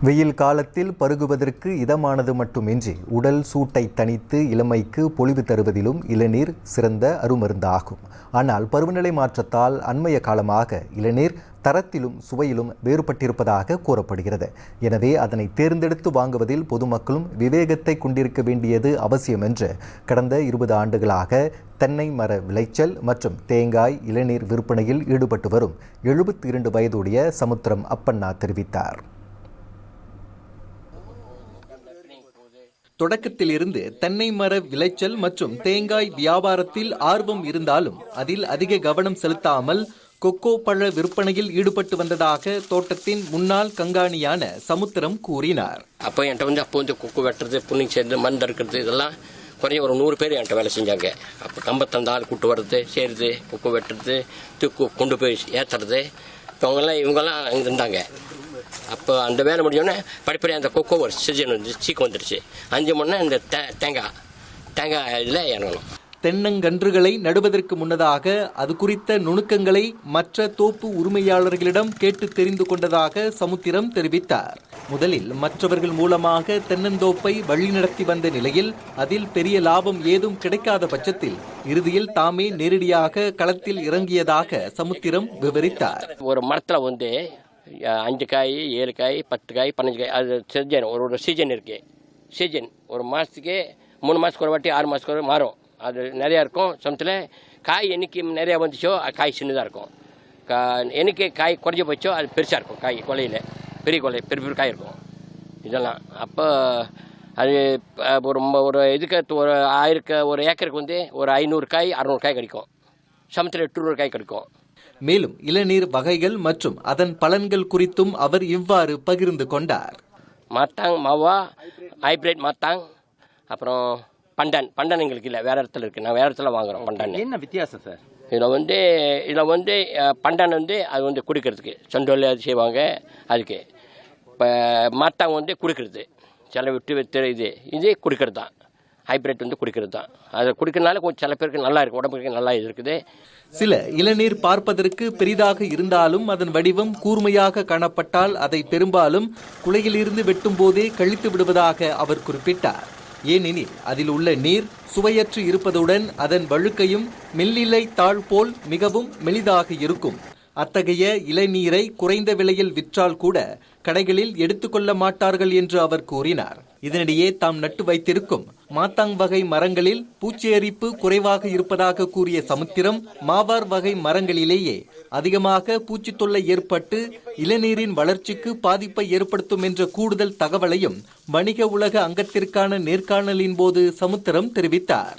வெயில் காலத்தில் பருகுவதற்கு இதமானது மட்டுமின்றி உடல் சூட்டை தணித்து இளமைக்கு பொலிவு தருவதிலும் இளநீர் சிறந்த அருமருந்தாகும். ஆனால் பருவநிலை மாற்றத்தால் அண்மைய காலமாக இளநீர் தரத்திலும் சுவையிலும் வேறுபட்டிருப்பதாக கூறப்படுகிறது. எனவே அதனை தேர்ந்தெடுத்து வாங்குவதில் பொதுமக்களும் விவேகத்தை கொண்டிருக்க வேண்டியது அவசியம் என்று கடந்த 20 ஆண்டுகளாக தென்னை மர விளைச்சல் மற்றும் தேங்காய் இளநீர் விற்பனையில் ஈடுபட்டு வரும் 72 வயதுடைய சமுத்திரம் அப்பண்ணா தெரிவித்தார். தொடக்கத்தில் இருந்து தென்னை மர விளைச்சல் மற்றும் தேங்காய் வியாபாரத்தில் ஆர்வம் இருந்தாலும் அதில் அதிக கவனம் செலுத்தாமல் கொக்கோ பழ விற்பனையில் ஈடுபட்டு வந்ததாக தோட்டத்தின் முன்னாள் கண்காணியான சமுத்திரம் கூறினார். அப்போ என்கிட்ட கொக்கோ வெட்டுறது, புண்ணி சேர்ந்து மண் இருக்கிறது, இதெல்லாம் குறைய ஒரு 100 பேர் என்கிட்ட வேலை செஞ்சாங்க. அப்போ 55 ஆள் கூட்டு வர்றது, சேருது, கொக்கோ வெட்டுறது, தூக்கு கொண்டு போய் ஏற்றுறது, இவங்கெல்லாம் அங்கே இருந்தாங்க. அப்போ அந்த வேலை முடிஞ்சோடனே படிப்படியாக அந்த கொக்கோ ஒரு சீசன் வந்து சீக்கு வந்துடுச்சு. 5 மணி இந்த தேங்காய் இதில் இறங்கணும். தென்னங்கன்றுகளை நடுவதற்கு முன்னதாக அது குறித்த நுணுக்கங்களை மற்ற தோப்பு உரிமையாளர்களிடம் கேட்டு தெரிந்து கொண்டதாக சமுத்திரம் தெரிவித்தார். முதலில் மற்றவர்கள் மூலமாக தென்னந்தோப்பை வழிநடத்தி வந்த நிலையில் அதில் பெரிய லாபம் ஏதும் கிடைக்காத பட்சத்தில் இறுதியில் தாமே நேரடியாக களத்தில் இறங்கியதாக சமுத்திரம் விவரித்தார். ஒரு மரத்தில் வந்து 5 காய், 7 காய், 10 காய், 15 காய், அது சீசன் ஒரு சீசன் இருக்கு. சீசன் ஒரு மாதத்துக்கு 3 மாதத்துக்கு ஒரு வாட்டி, 6 மாதத்துக்கு ஒரு மாறும். அது நிறையா இருக்கும். சமயத்தில் காய் என்னைக்கு நிறையா வந்துச்சோ காய் சின்னதாக இருக்கும். என்னைக்கு காய் குறைஞ்சி போச்சோ அது பெருசாக இருக்கும். காய் கொலையில் பெரிய பெரிய காய் இருக்கும். இதெல்லாம் அப்போ அது ஒரு இதுக்கு ஒரு ஏக்கருக்கு வந்து ஒரு 500 காய் 600 காய் கிடைக்கும். சமயத்தில் 800 காய் கிடைக்கும். மேலும் இளநீர் வகைகள் மற்றும் அதன் பலன்கள் குறித்தும் அவர் இவ்வாறு பகிர்ந்து கொண்டார். மாத்தாங் மாவா, ஹைபிரிட் மாத்தாங், அப்புறம் பண்டன் எங்களுக்கு இல்லை, வேற இடத்துல இருக்குது. நான் வேற இடத்துல வாங்குறோம். பண்டன் என்ன வித்தியாசம் சார்? இதில் வந்து பண்டன் வந்து அது வந்து குடிக்கிறதுக்கு சொண்டோல் அது செய்வாங்க. அதுக்கு இப்போ மாத்தாங் வந்து குடிக்கிறது, சில விட்டு இது குடிக்கிறது தான். ஹைபிரிட் வந்து குடிக்கிறது தான். அதை குடிக்கிறதுனால கொஞ்சம் சில பேருக்கு நல்லா இருக்குது, உடம்புக்கு நல்லா இருக்குது. சில இளநீர் பார்ப்பதற்கு பெரிதாக இருந்தாலும் அதன் வடிவம் கூர்மையாக காணப்பட்டால் அதை பெரும்பாலும் குலையிலிருந்து வெட்டும் போதே கழித்து விடுவதாக அவர் குறிப்பிட்டார். ஏனெனில் அதில் உள்ள நீர் சுவையற்று இருப்பதுடன் அதன் வழுக்கையும் மெல்லிலை தாள் போல் மிகவும் மெலிதாக இருக்கும். அத்தகைய இளநீரை குறைந்த விலையில் விற்றால் கூட கடைகளில் எடுத்துக்கொள்ள மாட்டார்கள் என்று அவர் கூறினார். இதனிடையே தாம் நட்டு வைத்திருக்கும் மாத்தாங் வகை மரங்களில் பூச்சியரிப்பு குறைவாக இருப்பதாக கூறிய சமுத்திரம், மாவார் வகை மரங்களிலேயே அதிகமாக பூச்சி தொல்லை ஏற்பட்டு இளநீரின் வளர்ச்சிக்கு பாதிப்பை ஏற்படுத்தும் என்ற கூடுதல் தகவலையும் வணிக உலக அங்கத்திற்கான நேர்காணலின் போது சமுத்திரம் தெரிவித்தார்.